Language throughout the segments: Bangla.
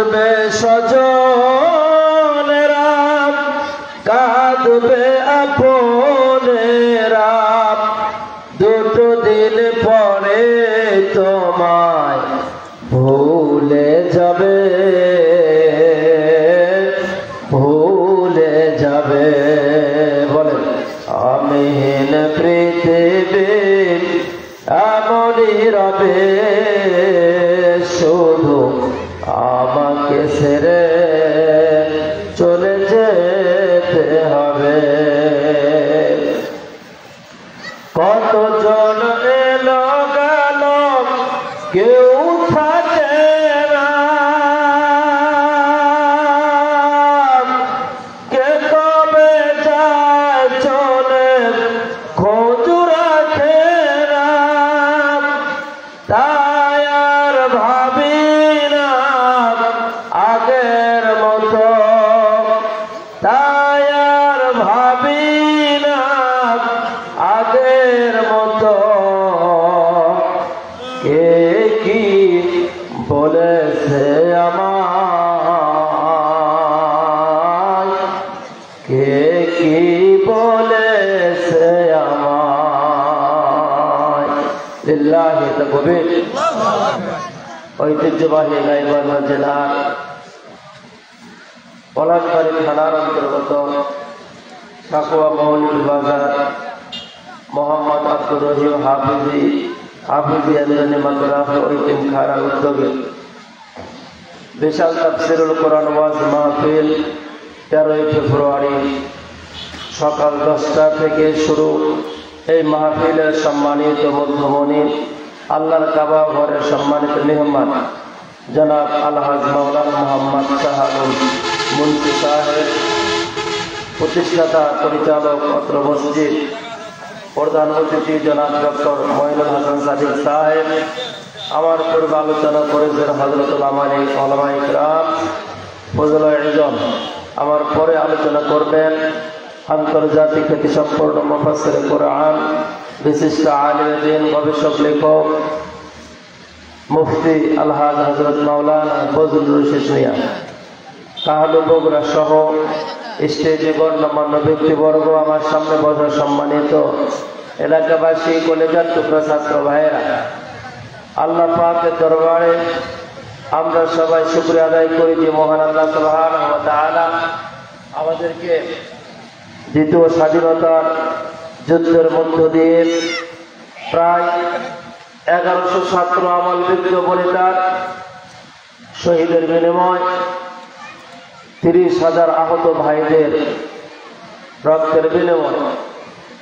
কাঁদবে স্বজনেরা, কাঁদবে আপনেরা, দুটো দিন পরে তোমায় ভুলে যাবে, ভুলে যাবে। বলেন আমিহীন পৃথিবী এমনই রবে, শুধু আমাকে ছেড়ে চলে যেতে হবে। কতজন এলো গেল কেউ থাকে না, কে কবে যায় চলে খোঁজ রাখে না, তাই আর ভাবি না আগের মতো, তাই আর ভাবি না আগের মতো। কে কি বলেছে আমায়, কে কি বলেছে আমায়। লিল্লাহি তাকবীর। ঐতিহ্যবাহী গাইবান্ধা জেলার পলাশবাড়ি থানার অন্তর্গত সাকুয়া মৌলিক বাজার মোহাম্মদ আব্দুর রহিম হাফিজি আন্দোলনী মাদ্রাসা ঐতিম খারার উদ্যোগে বিশাল তাফসিরুল কোরআন ওয়াজ মাহফিল 13ই ফেব্রুয়ারি সকাল 10টা থেকে শুরু। এই মাহফিলের সম্মানিত মধ্যমণি আল্লাহর কাবা ঘরের সম্মানিত মেহমান জনাব আলহাজ মাওলানা মোহাম্মদ শাহাবুল মুন্সি সাহেব, প্রতিষ্ঠাতা পরিচালক অত্র মসজিদ, প্রধান অতিথি জনাব ডক্টর মঈনুল হাসান সাদিক সাহেব, আমার পূর্বে আলোচনা করেছেন হযরতুল উলামা ইকরাম ফজলুল ইলম। আমার পরে আলোচনা করবেন আন্তর্জাতিক খ্যাতিসম্পন্ন মুফাসসির কোরআন, বিশিষ্ট আলিম দ্বীন, গবেষক লেখক মুফতি আলহাজ হযরত মাওলানা ফজলুর রশিদ মিয়া কাহালু বগুড়া সহ স্টেজে গণ্যমান্য ব্যক্তিবর্গ, আমার সামনে বসা সম্মানিত এলাকাবাসী, কলেজার টুকরা ছাত্র ভাইয়েরা, আল্লাহ পাকের দরবারে আমরা সবাই শুকরিয়া আদায় করি যে মহান আল্লাহ সুবহানাহু ওয়া তাআলা আমাদেরকে দ্বিতীয় স্বাধীনতার যুদ্ধের মধ্য দিয়ে প্রায় 1100 ছাত্র আমল বিদ্রোহ বলিদান শহীদের বিনিময় 30,000 আহত ভাইদের রক্তের বিনিময়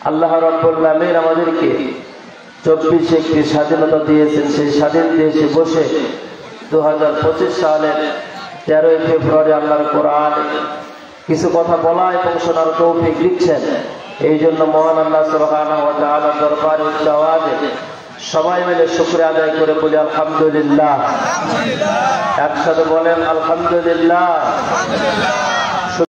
আল্লাহ রাব্বুল আলামিন আমাদেরকে 24 একটি স্বাধীনতা দিয়েছেন। সেই স্বাধীন দেশে বসে 2025 সালের 13ই ফেব্রুয়ারি আল্লাহর কোরআন কিছু কথা বলা এবং শোনার তৌফিক দিচ্ছেন। এই জন্য মহান আল্লাহ সুবহানাহু ওয়া তাআলার দরবারে উচ্চ আওয়াজে সবাই মিলে শুকরিয়া আদায় করে বলি আলহামদুলিল্লাহ। একসাথে বলেন আলহামদুলিল্লাহ।